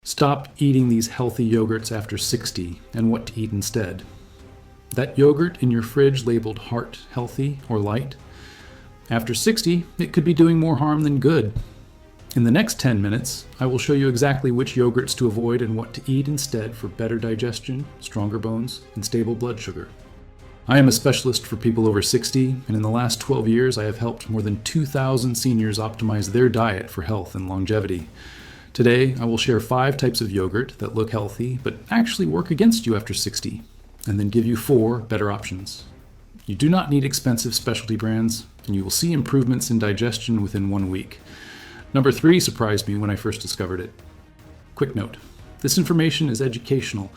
Stop eating these healthy yogurts after 60 and what to eat instead. That yogurt in your fridge labeled heart healthy or light, after 60, it could be doing more harm than good. In the next 10 minutes, I will show you exactly which yogurts to avoid and what to eat instead for better digestion, stronger bones, and stable blood sugar. I am a specialist for people over 60, and in the last 12 years, I have helped more than 2,000 seniors optimize their diet for health and longevity. Today, I will share 5 types of yogurt that look healthy but actually work against you after 60, and then give you 4 better options. You do not need expensive specialty brands, and you will see improvements in digestion within 1 week. Number 3 surprised me when I first discovered it. Quick note, this information is educational.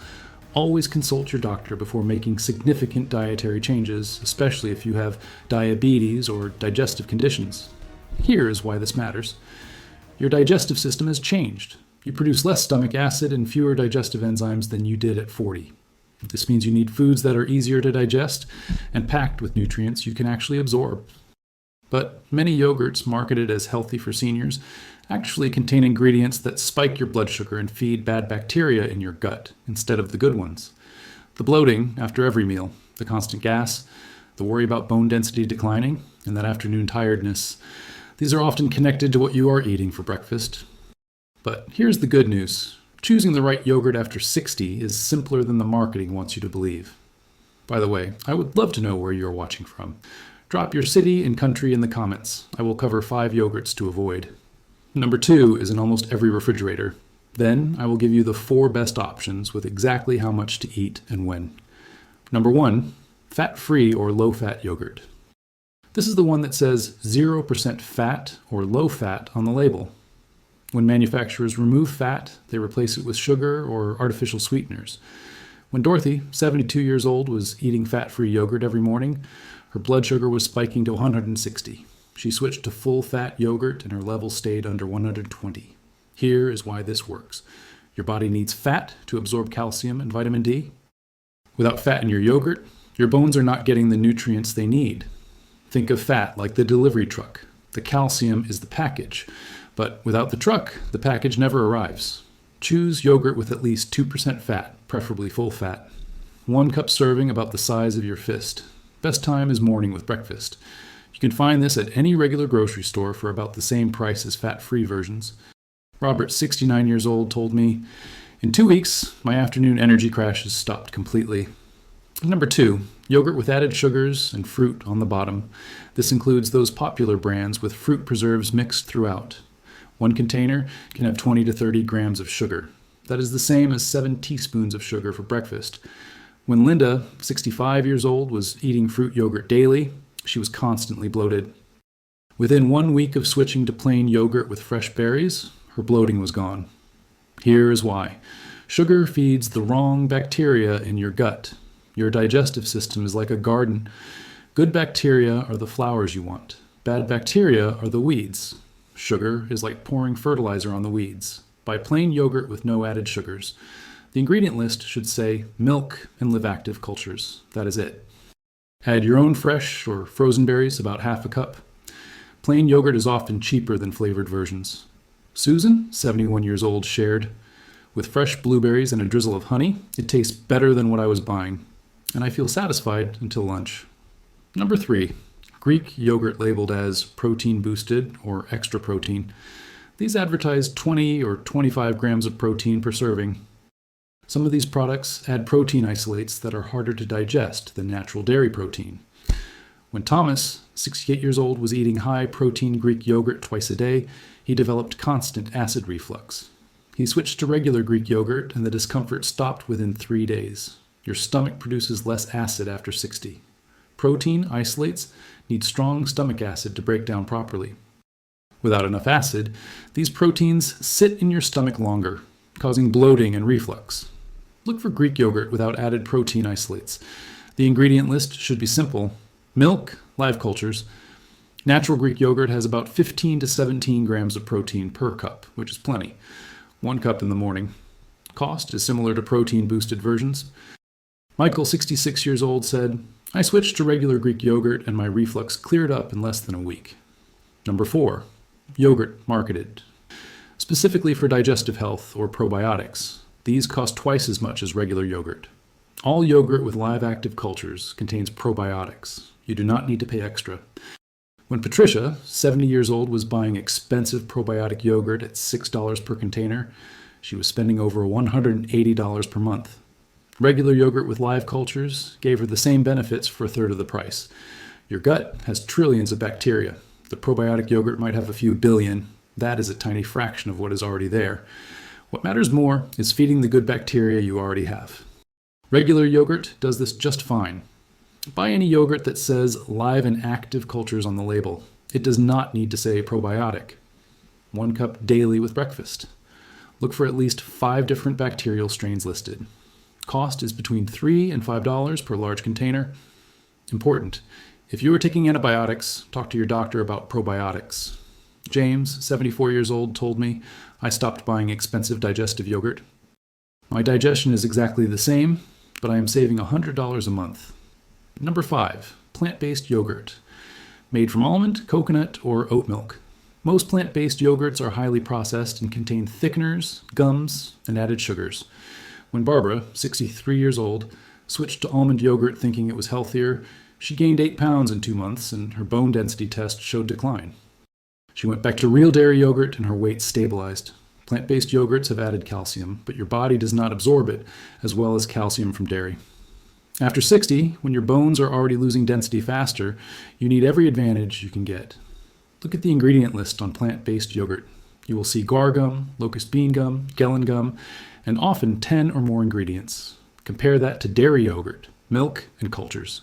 Always consult your doctor before making significant dietary changes, especially if you have diabetes or digestive conditions. Here is why this matters. Your digestive system has changed. You produce less stomach acid and fewer digestive enzymes than you did at 40. This means you need foods that are easier to digest and packed with nutrients you can actually absorb. But many yogurts marketed as healthy for seniors actually contain ingredients that spike your blood sugar and feed bad bacteria in your gut instead of the good ones. The bloating after every meal, the constant gas, the worry about bone density declining, and that afternoon tiredness, these are often connected to what you are eating for breakfast. But here's the good news. Choosing the right yogurt after 60 is simpler than the marketing wants you to believe. By the way, I would love to know where you're watching from. Drop your city and country in the comments. I will cover 5 yogurts to avoid. Number 2 is in almost every refrigerator. Then I will give you the 4 best options with exactly how much to eat and when. Number 1, fat-free or low-fat yogurt. This is the one that says 0% fat or low fat on the label. When manufacturers remove fat, they replace it with sugar or artificial sweeteners. When Dorothy, 72 years old, was eating fat-free yogurt every morning, her blood sugar was spiking to 160. She switched to full-fat yogurt and her levels stayed under 120. Here is why this works. Your body needs fat to absorb calcium and vitamin D. Without fat in your yogurt, your bones are not getting the nutrients they need. Think of fat like the delivery truck. The calcium is the package, but without the truck, the package never arrives. Choose yogurt with at least 2% fat, preferably full fat. 1 cup serving about the size of your fist. Best time is morning with breakfast. You can find this at any regular grocery store for about the same price as fat-free versions. Robert, 69 years old, told me, "In 2 weeks, my afternoon energy crashes stopped completely." Number 2, yogurt with added sugars and fruit on the bottom. This includes those popular brands with fruit preserves mixed throughout. 1 container can have 20 to 30 grams of sugar. That is the same as 7 teaspoons of sugar for breakfast. When Linda, 65 years old, was eating fruit yogurt daily, she was constantly bloated. Within 1 week of switching to plain yogurt with fresh berries, her bloating was gone. Here is why. Sugar feeds the wrong bacteria in your gut. Your digestive system is like a garden. Good bacteria are the flowers you want. Bad bacteria are the weeds. Sugar is like pouring fertilizer on the weeds. Buy plain yogurt with no added sugars. The ingredient list should say milk and live-active cultures. That is it. Add your own fresh or frozen berries, about half a cup. Plain yogurt is often cheaper than flavored versions. Susan, 71 years old, shared, "With fresh blueberries and a drizzle of honey, it tastes better than what I was buying, and I feel satisfied until lunch." Number 3, Greek yogurt labeled as protein boosted or extra protein. These advertise 20 or 25 grams of protein per serving. Some of these products add protein isolates that are harder to digest than natural dairy protein. When Thomas, 68 years old, was eating high-protein Greek yogurt twice a day, he developed constant acid reflux. He switched to regular Greek yogurt, and the discomfort stopped within 3 days. Your stomach produces less acid after 60. Protein isolates need strong stomach acid to break down properly. Without enough acid, these proteins sit in your stomach longer, causing bloating and reflux. Look for Greek yogurt without added protein isolates. The ingredient list should be simple. Milk, live cultures. Natural Greek yogurt has about 15 to 17 grams of protein per cup, which is plenty. 1 cup in the morning. Cost is similar to protein-boosted versions. Michael, 66 years old, said, "I switched to regular Greek yogurt and my reflux cleared up in less than a week." Number 4, yogurt marketed. specifically for digestive health or probiotics. These cost twice as much as regular yogurt. All yogurt with live active cultures contains probiotics. You do not need to pay extra. When Patricia, 70 years old, was buying expensive probiotic yogurt at $6 per container, she was spending over $180 per month. Regular yogurt with live cultures gave her the same benefits for a third of the price. Your gut has trillions of bacteria. The probiotic yogurt might have a few billion. That is a tiny fraction of what is already there. What matters more is feeding the good bacteria you already have. Regular yogurt does this just fine. Buy any yogurt that says live and active cultures on the label. It does not need to say probiotic. 1 cup daily with breakfast. Look for at least 5 different bacterial strains listed. Cost is between $3 and $5 per large container. Important. If you are taking antibiotics, talk to your doctor about probiotics. James, 74 years old, told me I stopped buying expensive digestive yogurt. My digestion is exactly the same, but I am saving $100 a month. Number 5, plant-based yogurt. Made from almond, coconut, or oat milk. Most plant-based yogurts are highly processed and contain thickeners, gums, and added sugars. When Barbara, 63 years old, switched to almond yogurt thinking it was healthier, she gained 8 pounds in 2 months and her bone density test showed decline. She went back to real dairy yogurt and her weight stabilized. Plant-based yogurts have added calcium, but your body does not absorb it as well as calcium from dairy. After 60, when your bones are already losing density faster, you need every advantage you can get. Look at the ingredient list on plant-based yogurt. You will see guar gum, locust bean gum, gellan gum, and often 10 or more ingredients. Compare that to dairy yogurt, milk, and cultures.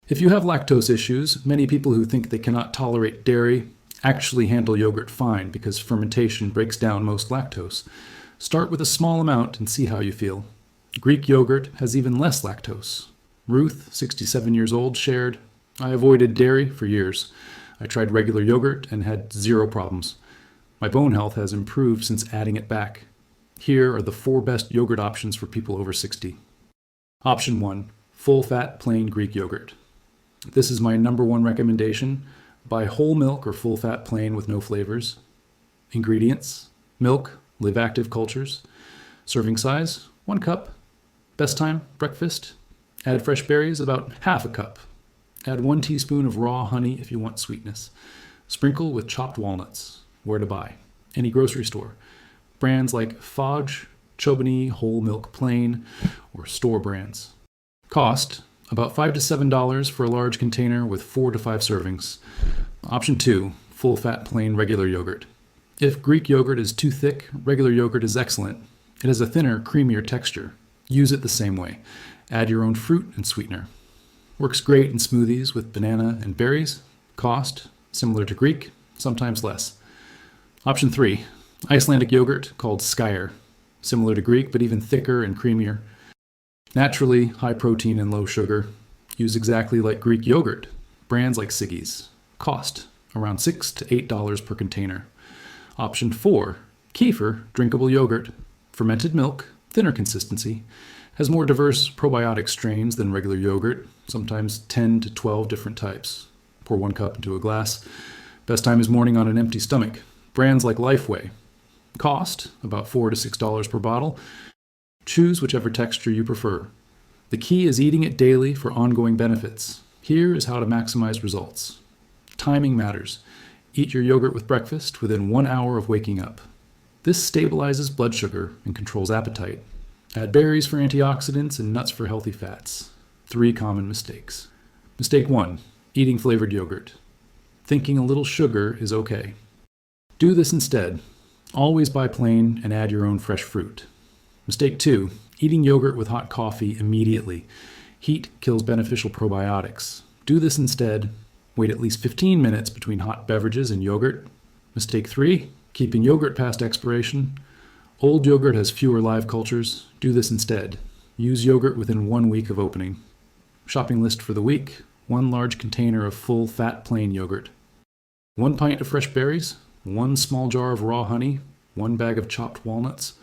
If you have lactose issues, many people who think they cannot tolerate dairy actually handle yogurt fine because fermentation breaks down most lactose. Start with a small amount and see how you feel. Greek yogurt has even less lactose. Ruth, 67 years old, shared, I avoided dairy for years. I tried regular yogurt and had 0 problems. My bone health has improved since adding it back. Here are the 4 best yogurt options for people over 60. Option 1, full-fat plain Greek yogurt. This is my number 1 recommendation. Buy whole milk or full-fat plain with no flavors. Ingredients, milk, live-active cultures. Serving size, 1 cup. Best time, breakfast. Add fresh berries, about half a cup. Add 1 teaspoon of raw honey if you want sweetness. Sprinkle with chopped walnuts. Where to buy? Any grocery store. Brands like Fodge, Chobani, Whole Milk Plain, or store brands. Cost, about $5 to $7 for a large container with 4 to 5 servings. Option 2, full-fat plain regular yogurt. If Greek yogurt is too thick, regular yogurt is excellent. It has a thinner, creamier texture. Use it the same way. Add your own fruit and sweetener. Works great in smoothies with banana and berries. Cost, similar to Greek, sometimes less. Option 3, Icelandic yogurt called Skyr. Similar to Greek, but even thicker and creamier. Naturally, high protein and low sugar. Use exactly like Greek yogurt. Brands like Siggy's. Cost, around $6 to $8 per container. Option 4, Kefir drinkable yogurt. Fermented milk, thinner consistency, has more diverse probiotic strains than regular yogurt, sometimes 10 to 12 different types. Pour 1 cup into a glass. Best time is morning on an empty stomach. Brands like Lifeway. Cost, about $4 to $6 per bottle. Choose whichever texture you prefer. The key is eating it daily for ongoing benefits. Here is how to maximize results. Timing matters. Eat your yogurt with breakfast within 1 hour of waking up. This stabilizes blood sugar and controls appetite. Add berries for antioxidants and nuts for healthy fats. 3 common mistakes. Mistake 1, eating flavored yogurt. Thinking a little sugar is okay. Do this instead. Always buy plain and add your own fresh fruit. Mistake 2, eating yogurt with hot coffee immediately. Heat kills beneficial probiotics. Do this instead. Wait at least 15 minutes between hot beverages and yogurt. Mistake 3, keeping yogurt past expiration. Old yogurt has fewer live cultures. Do this instead. Use yogurt within 1 week of opening. Shopping list for the week, 1 large container of full fat plain yogurt. 1 pint of fresh berries, 1 small jar of raw honey, 1 bag of chopped walnuts.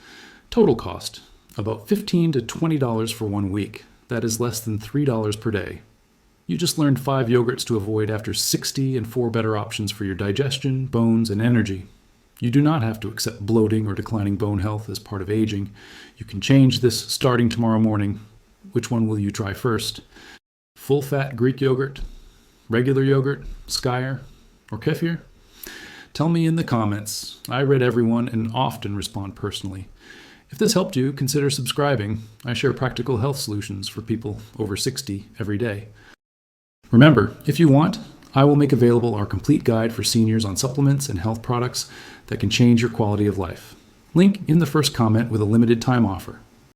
Total cost, about $15 to $20 for 1 week. That is less than $3 per day. You just learned 5 yogurts to avoid after 60 and 4 better options for your digestion, bones, and energy. You do not have to accept bloating or declining bone health as part of aging. You can change this starting tomorrow morning. Which one will you try first? Full-fat Greek yogurt, regular yogurt, skyr, or kefir? Tell me in the comments. I read everyone and often respond personally. If this helped you, consider subscribing. I share practical health solutions for people over 60 every day. Remember, if you want, I will make available our complete guide for seniors on supplements and health products that can change your quality of life. Link in the first comment with a limited time offer.